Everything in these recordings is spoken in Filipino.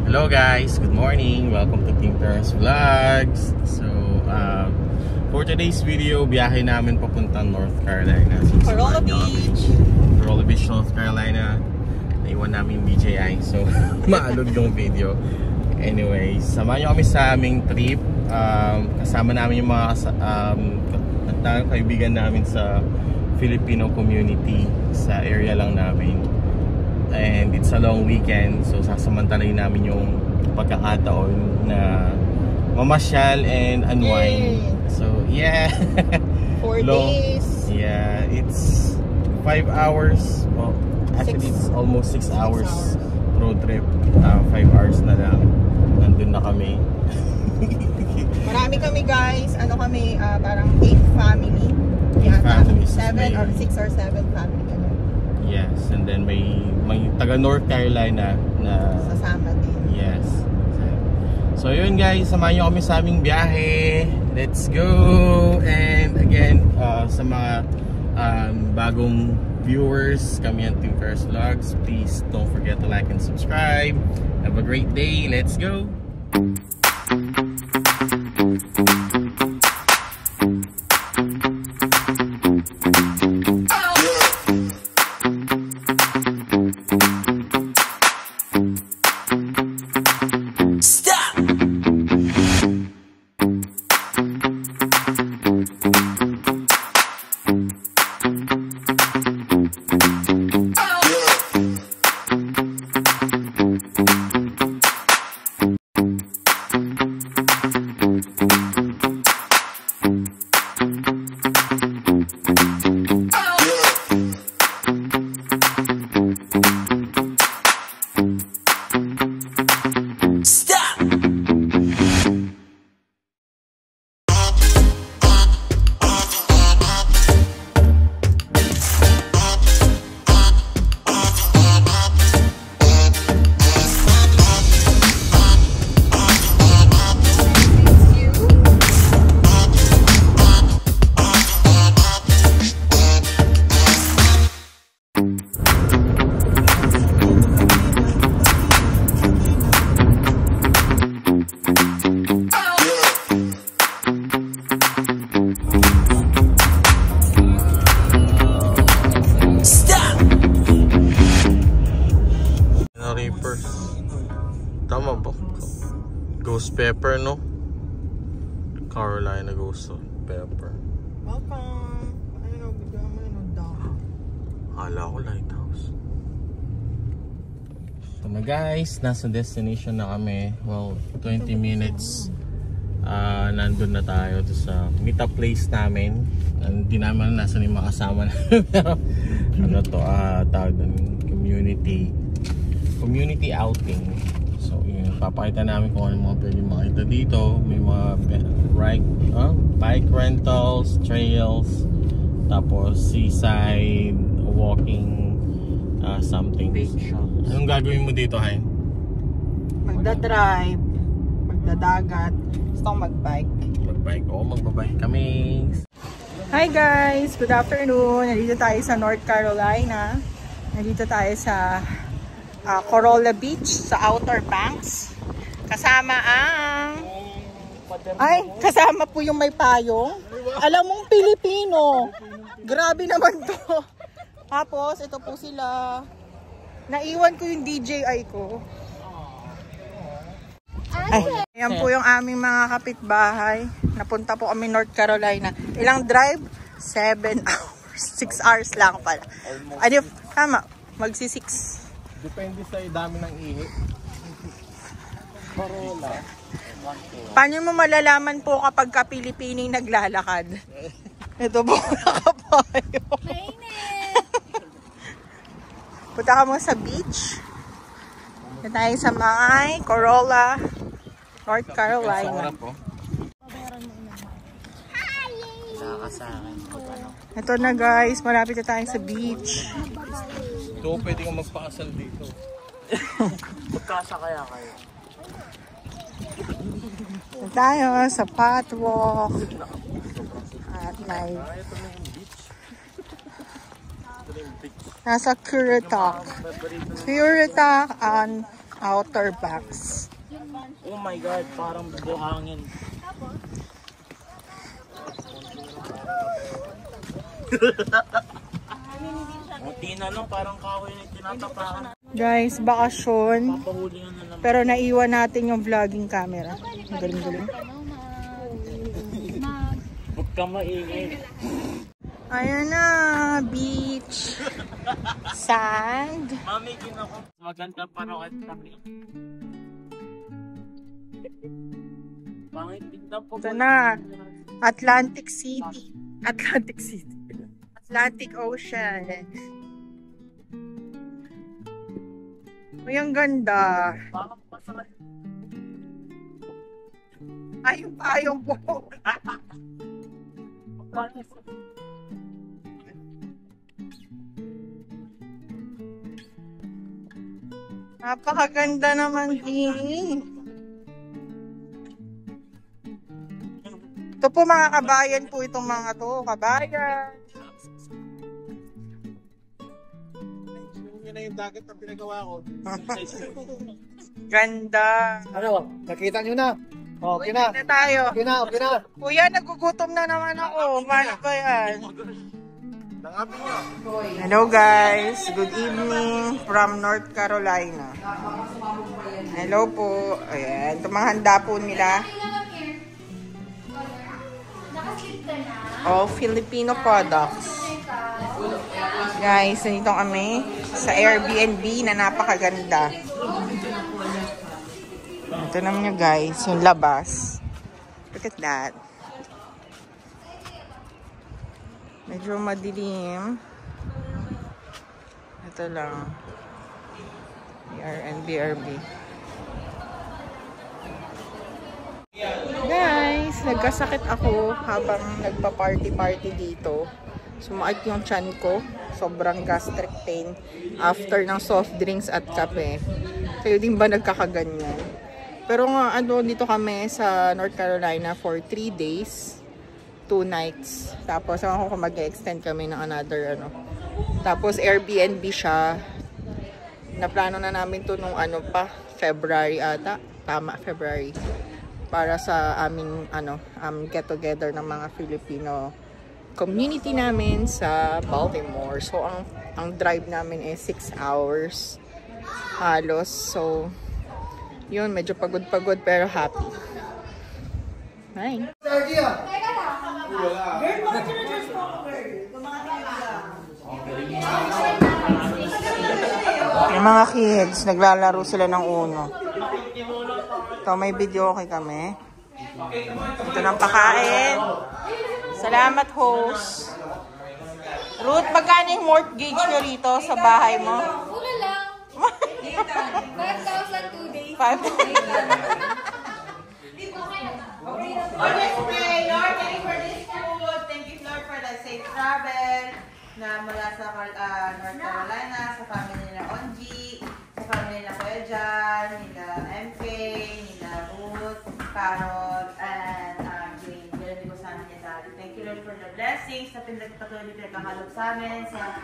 Hello guys, good morning. Welcome to Team Perez Vlogs. So, for today's video, biyahe namin papuntang North Carolina. So, Corolla Beach. Corolla Beach, North Carolina. Naiwan namin yung DJI. So, maalog yung video. Anyway, samahan nyo kami sa aming trip. Kasama namin yung mga kaibigan namin sa Filipino community sa area lang namin. And it's a long weekend, so sasamantalahin namin yung pagkakataon na mamasyal and unwind. So yeah, 4 days. Yeah, it's 5 hours. Well, actually it's almost 6 hours road trip. 5 hours na lang. Nandun na kami. Marami kami guys. Ano kami, parang 8 family. 8 families. 7 or 6 or 7 family. Yes, and then may taga North Carolina na sasama din. Yes. So yun guys, samahan nyo kami sa aming biyahe. Let's go! And again, sa mga bagong viewers, kami ang Team Perez Vlogs. Please don't forget to like and subscribe. Have a great day. Let's go! Tama ba? Ghost pepper, no? Carolina ghost pepper. Welcome. Ano, bigyan mo yung dog. Hala ko lighthouse. So na guys, nasa destination na kami. Well, 20 minutes nandun na tayo sa meet up place namin. Hindi naman nasa yung mga kasama namin. Pero ano to, tawag ng community outing. So yun, papakita namin kung ano mga pwede makita dito. May mga bike rentals, trails, tapos seaside walking, something. Anong gagawin mo dito, Hein? Magdadrive, magdadagat, gusto kong magbike. Magbike? Oo, magbabike kami. Hi guys! Good afternoon! Nandito tayo sa North Carolina. Nandito tayo sa Corolla Beach sa Outer Banks. Kasama ang... kasama po yung may payong. Alam mong Pilipino. Grabe naman to. Tapos, ito po sila. Naiwan ko yung DJI ko. Ayan po yung aming mga kapitbahay. Napunta po kami North Carolina. Ilang drive? 7 hours. 6 hours lang pala. Ano, tama. Magsi-6. Depende sa dami ng ihi. Corolla. Paano mo malalaman po kapag ka-Pilipining naglalakad? Ito po nakapayo. Punta ka mo sa beach. Ito tayo sa may Corolla, North Carolina. Ito na guys, malapit na tayo sa beach. So, pwede kang magpakasal dito. Magkasa kaya kayo. Ito tayo sa patwalk. At may nasa Currituck. Currituck and Outer Banks. Oh my God, parang buhangin. Buti na lang, parang kahoy na tinatapakan. Guys, bakasyon. Papahulingan na lang. Pero naiwan natin yung vlogging camera. Ang galing-galing. Huwag ka maingay. Ayan na, beach. Sand. Mami, ginako. Maganda pa rin kami. Pangit tignan po. Ito na, Atlantic City. Atlantic City. Atlantic Ocean. Uy, ang ganda. Parang pasakay. Ay, yung payong po. Napakaganda naman din. Ito po mga kabayan po itong mga to. Kabayan. Yun na yung dagat na pinagawa ko. Ganda. Ano? Nakita nyo na? Okay na. Uwi na tayo. Okay na, okay na. Kuya, nagugutom na naman ako. Paano ba yan? Hello guys. Good evening from North Carolina. Hello po. Ayan. Tumahanda po nila. All Filipino products. Guys, nandito kami sa Airbnb na napakaganda. Ito naman nyo guys, yung labas. Look at that. Medyo madilim. Ito lang. BRB. Guys, nagkasakit ako habang nagpa-party dito. Sumakit yung tiyan ko. Sobrang gastric pain after ng soft drinks at kape. Kayo din ba nagkakaganyan? Pero nga, dito kami sa North Carolina for 3 days, 2 nights. Tapos, ako kung mag-extend kami ng another, Tapos, Airbnb siya. Naplano na namin to nung February ata. Tama, February. Para sa aming, get-together ng mga Filipino community namin sa Baltimore. So, ang drive namin is 6 hours halos. So, yun, medyo pagod-pagod pero happy. Bye! Yung mga kids, naglalaro sila ng Uno. Ito, may video okay kami. Ito ng pakain. Salamat, host. Ruth, magkano yung mortgage nyo rito sa bahay mo? Wala lang. 5,000 2 days. 5,000. Okay, Lord, thank you for this food. Thank you, Lord, for the safe travel na mula sa North Carolina, sa family nila Onji, sa family nila Kuya Jan, nila MK, nila Ruth, Carol, and Jane. Ganun din ko sa amin niya dati. Thank you, Lord, for the blessings na patuloy pinagkakalog sa amin, sa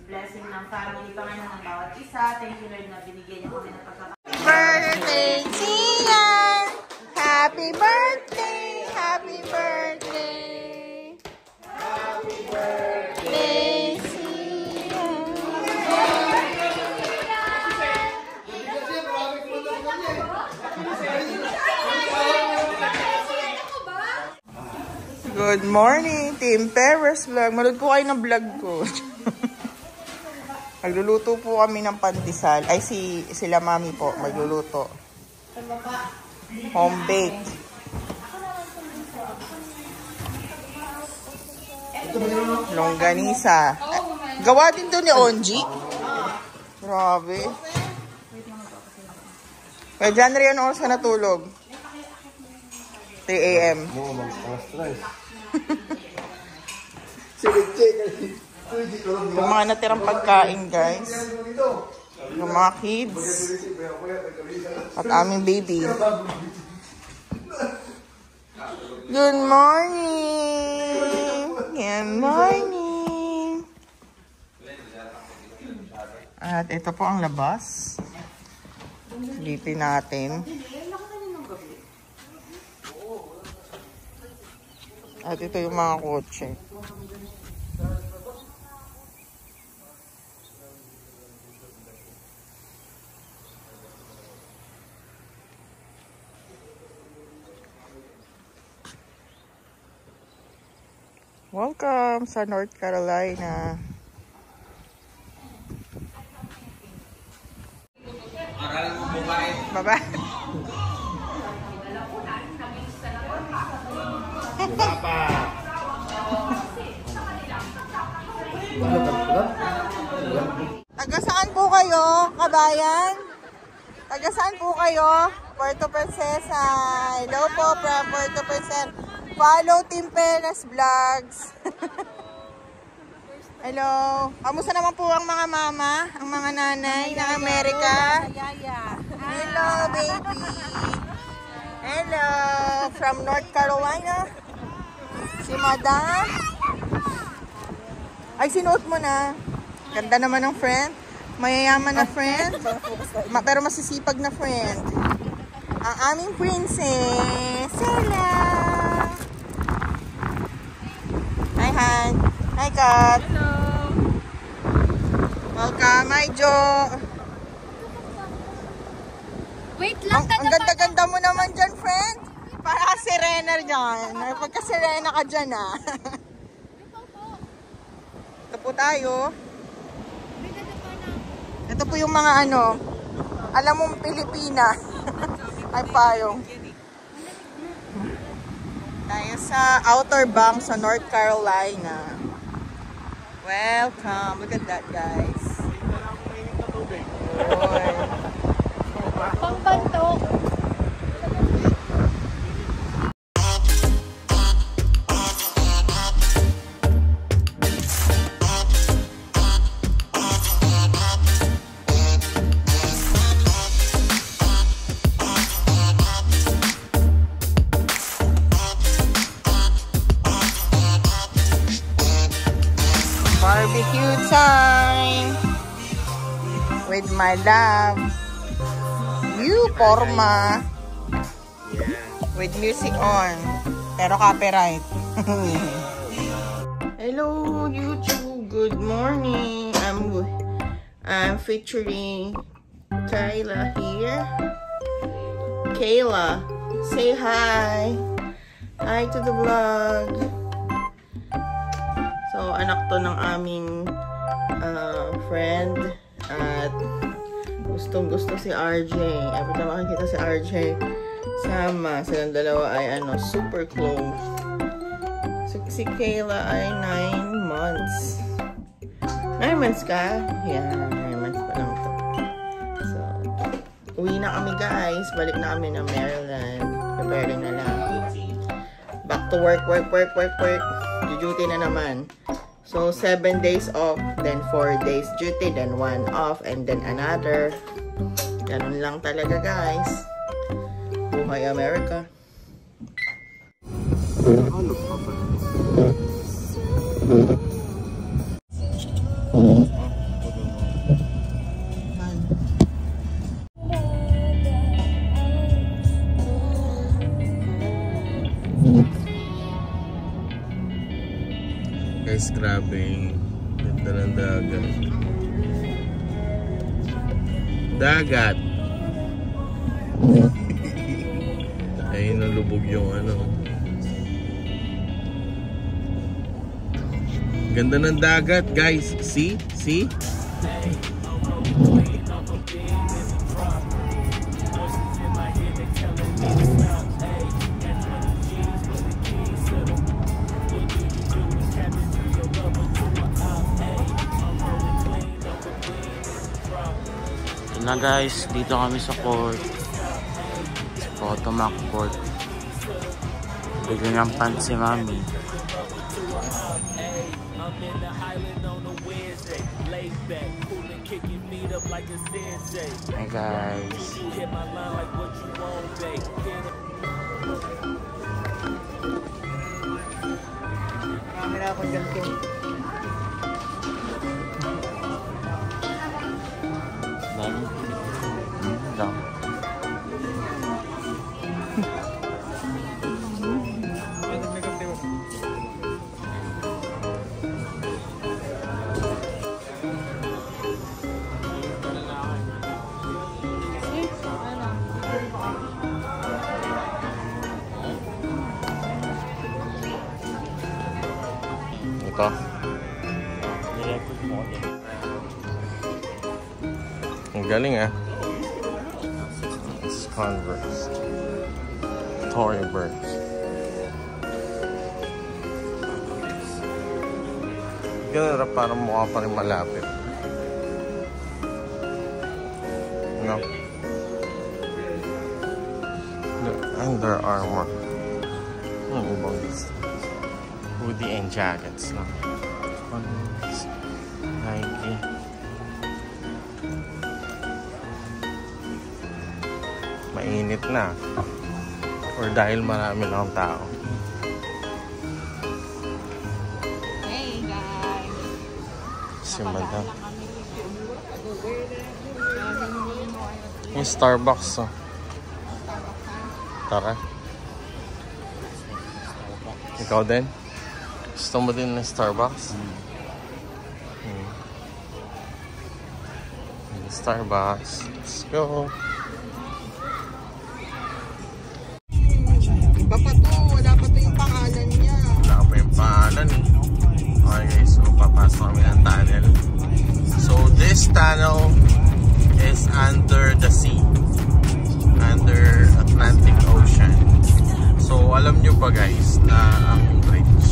blessing ng family pa ngayon ng bawat isa. Thank you, Lord, na binigyan niyo kami ng pagkakataon. Birthday, Sian! Happy birthday! Happy birthday! Happy birthday, Sian! Good morning, Team Perez Vlog. Manood po kayo ng vlog ko. Magluluto po kami ng pandesal. Ay, sila mami po, magluluto. Home baked. Longganisa. Gawa din to ni Onji. Grabe. Kaya dyan rin ano oras ka natulog? 3 a.m. Yung mga natirang pagkain, guys. Yung mga kids. At aming baby. Good morning! Good morning! At ito po ang labas. Lipin natin. At ito yung mga kotse. Welcome sa North Carolina. Baba. Taga saan po kayo, kabayan? Taga saan po kayo? Puerto Princesa. Hello po from Puerto Princesa. Follow Team Perez Vlogs. Hello. Kamusta naman po ang mga mama, ang mga nanay ng Amerika? Hello, baby. Hello. From North Carolina. Si Madam. Ay, sinuot mo na. Ganda naman ng friend. Mayayaman na friend. Pero masisipag na friend. Ang aming princess. Hello. Hi, Han. Hi, Kat. Hello. Welcome. Hi, Jo. Wait lang. Ang ganda-ganda mo naman dyan, friend. Para sirena dyan. Pagka-sirena ka dyan, ah. Ito po tayo. Ito po yung mga ano. Alam mong Pilipina. Ay, payong. Tayo sa Outer Banks sa North Carolina. Welcome. Look at that, guys. Boy. Pangbanto. Barbecue time with my love. You, Porma. With music on. Pero copyright. Hello, YouTube. Good morning. I'm featuring Kayla here. Kayla, say hi. Hi to the vlog. So, anak to ng aming friend at gustong-gusto si RJ. Every time makikita si RJ, sama. Silang dalawa ay super close. So, si Kayla ay 9 months. 9 months ka? Yeah, 9 months pa lang to. So, uwi na kami guys. Balik na kami ng Maryland. Preparing na lang. Back to work. Duty na naman. So, 7 days off, then 4 days duty, then 1 off, and then another. Ganun lang talaga, guys. Buhay America. Guys, grabe. Ganda ng dagat. Dagat! Ayun, nalubog yung Ganda ng dagat, guys. See? See? Na guys, dito kami sa court. Potomac Court. Bigyan ng pants si Mami. Hi guys. Marami na akong ganito. Ito. Ang galing ah. It's Converse. Tory Burns. Ganun na parang mukha pa rin malapit. No? The Under Armour. Ang ibang list. Hoodie and jackets lang. Nike. Mainit na. Or dahil marami lang tao. Hey guys! Si Madam. Yung Starbucks. Oh. Tara. Ikaw din? Gusto mo din ng Starbucks? Starbucks. Let's go. Iba pa to. Wala pa to yung pangalan niya. Wala pa yung pangalan eh. Okay guys, so papasok kami ng tunnel. So this tunnel is under the sea. Under Atlantic Ocean. So alam nyo ba guys na ang bridge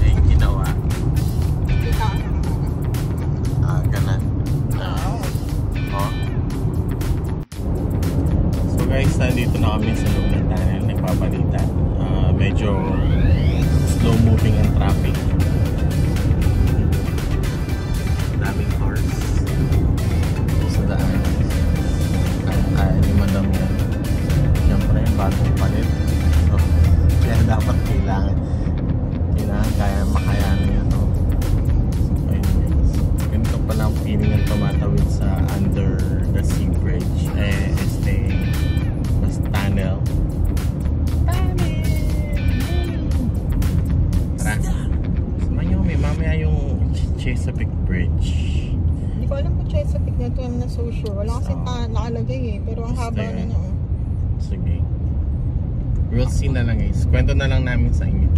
ay ginawa? Ganun. Oh. So guys, nandito na kami sa loob ng tunnel. Nagpapalitan. Medyo slow moving ang traffic. Daming cars sa daan. Kaya ni Madam yan. Siyempre, bagong palit. So, kaya dapat kailangan kaya makayanan niya to. So, anyways, ganito pala ang feeling ng tumatawid sa under the sea bridge. Mas tunnel. Tara. Samahan nyo kami. Mamaya yung Chesapeake Bridge. Hindi ko alam kung Chesapeake na ito. I'm not so sure. Wala kasi nakalagay eh. Pero ang haba na na. Sige. We'll see na lang guys. Kwento na lang namin sa inyo.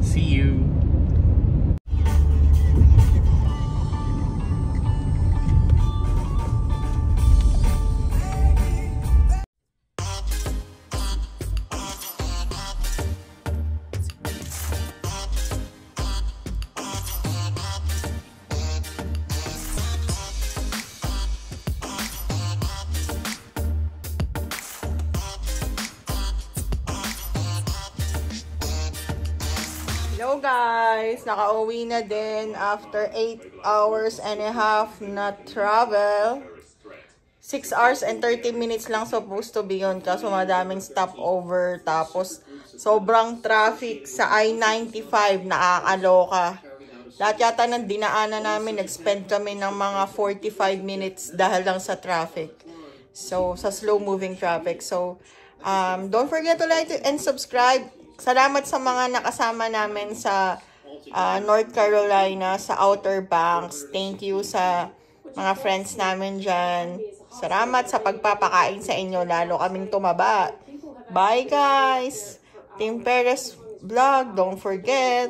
See you! Hello guys! Nakauwi na din after 8 hours and a half na travel. 6 hours and 30 minutes lang supposed to be yun kaso madaming stopover. Tapos sobrang traffic sa I-95, nakakaloka. Lahat yata ng dinaanan namin, nag-spend kami ng mga 45 minutes dahil lang sa traffic. So, sa slow moving traffic. So, don't forget to like and subscribe. Salamat sa mga nakasama namin sa North Carolina, sa Outer Banks. Thank you sa mga friends namin dyan. Salamat sa pagpapakain sa inyo, lalo kaming tumaba. Bye guys! Team Perez Vlog, don't forget.